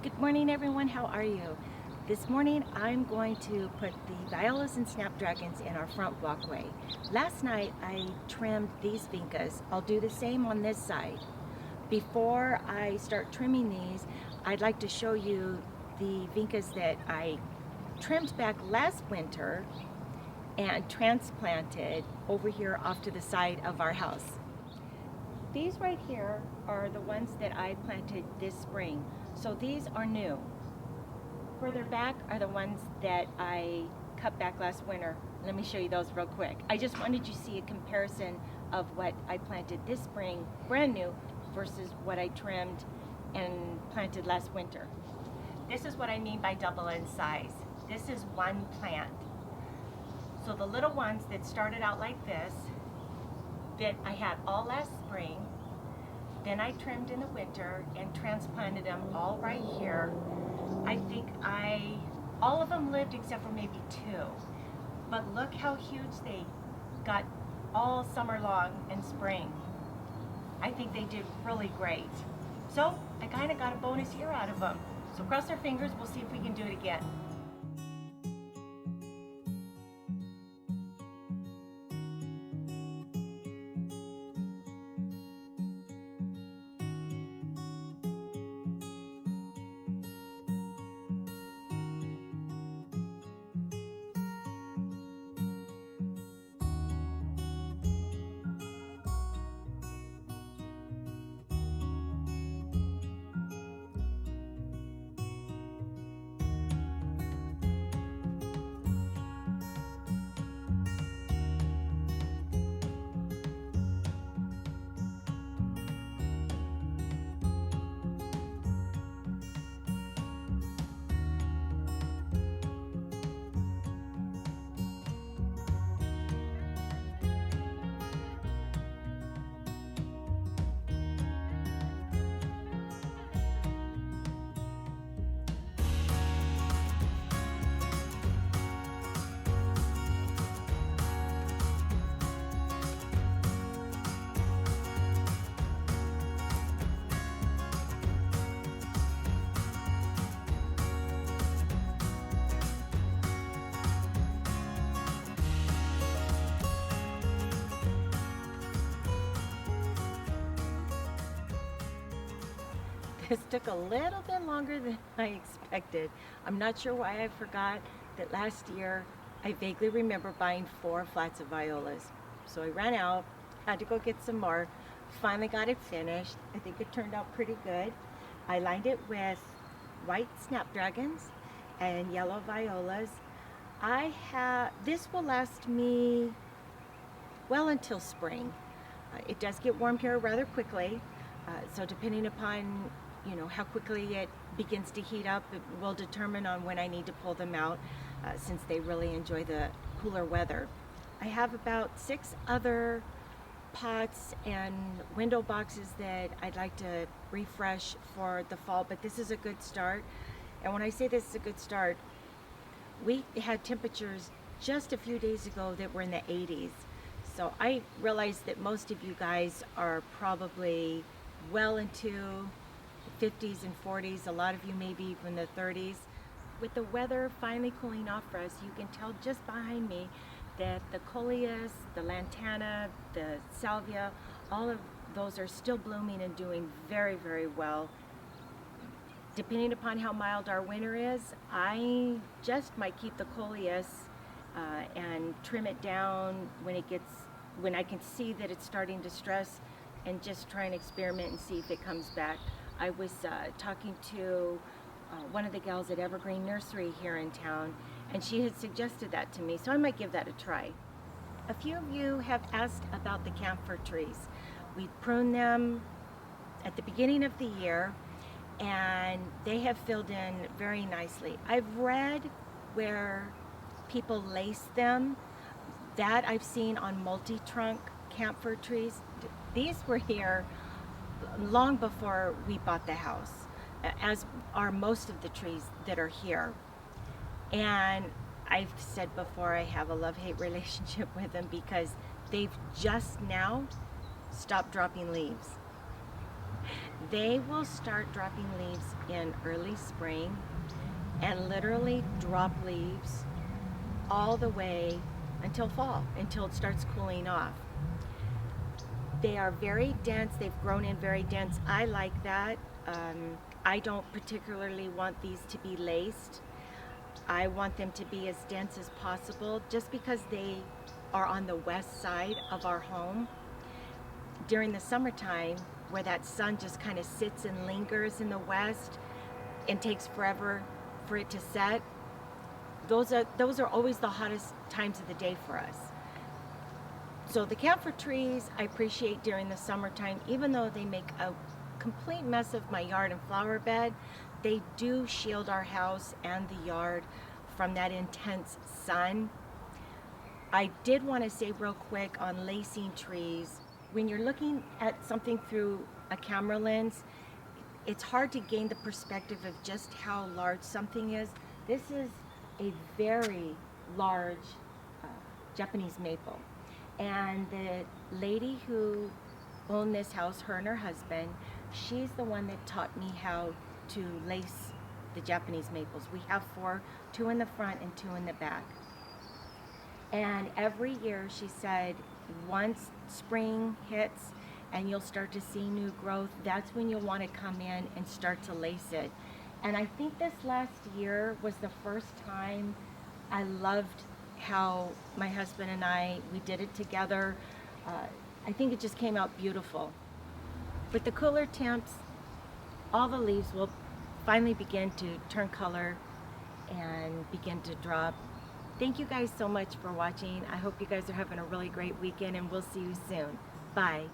Good morning everyone, how are you? This morning I'm going to put the Violas and Snapdragons in our front walkway. Last night I trimmed these vincas. I'll do the same on this side. Before I start trimming these, I'd like to show you the vincas that I trimmed back last winter and transplanted over here off to the side of our house. These right here are the ones that I planted this spring. So these are new. Further back are the ones that I cut back last winter. Let me show you those real quick. I just wanted you to see a comparison of what I planted this spring, brand new, versus what I trimmed and planted last winter. This is what I mean by double in size. This is one plant. So the little ones that started out like this, that I had all last spring, then I trimmed in the winter and transplanted them all right here. I think all of them lived except for maybe two. But look how huge they got all summer long and spring. I think they did really great. So I kind of got a bonus year out of them. So cross our fingers, we'll see if we can do it again. This took a little bit longer than I expected. I'm not sure why I forgot that last year I vaguely remember buying 4 flats of violas. So I ran out, had to go get some more, finally got it finished. I think it turned out pretty good. I lined it with white snapdragons and yellow violas. This will last me well until spring. It does get warm here rather quickly, so depending upon how quickly it begins to heat up, it will determine on when I need to pull them out, since they really enjoy the cooler weather. I have about 6 other pots and window boxes that I'd like to refresh for the fall, but this is a good start. And when I say this is a good start, we had temperatures just a few days ago that were in the 80s. So I realize that most of you guys are probably well into the 50s and 40s, a lot of you maybe even the 30s. With the weather finally cooling off for us, you can tell just behind me that the coleus, the lantana, the salvia, all of those are still blooming and doing very, very well. Depending upon how mild our winter is, I just might keep the coleus and trim it down when I can see that it's starting to stress, and just try and experiment and see if it comes back. I was talking to one of the gals at Evergreen Nursery here in town, and she had suggested that to me, so I might give that a try. A few of you have asked about the camphor trees. We pruned them at the beginning of the year, and they have filled in very nicely. I've read where people lace them. That I've seen on multi-trunk camphor trees. These were here long before we bought the house, as are most of the trees that are here. And I've said before, I have a love-hate relationship with them because they've just now stopped dropping leaves. They will start dropping leaves in early spring and literally drop leaves all the way until fall, until it starts cooling off. They are very dense. They've grown in very dense. I like that. I don't particularly want these to be laced. I want them to be as dense as possible just because they are on the west side of our home. During the summertime, where that sun just kind of sits and lingers in the west and takes forever for it to set, those are always the hottest times of the day for us. So the camphor trees I appreciate during the summertime, even though they make a complete mess of my yard and flower bed, they do shield our house and the yard from that intense sun. I did want to say real quick on lacing trees, when you're looking at something through a camera lens, it's hard to gain the perspective of just how large something is. This is a very large Japanese maple. And the lady who owned this house, her and her husband, she's the one that taught me how to lace the Japanese maples. We have 4, 2 in the front and 2 in the back. And every year she said, once spring hits and you'll start to see new growth, that's when you'll want to come in and start to lace it. And I think this last year was the first time I loved how my husband and we did it together. I think it just came out beautiful. With the cooler temps, all the leaves will finally begin to turn color and begin to drop. Thank you guys so much for watching. I hope you guys are having a really great weekend, and we'll see you soon. Bye.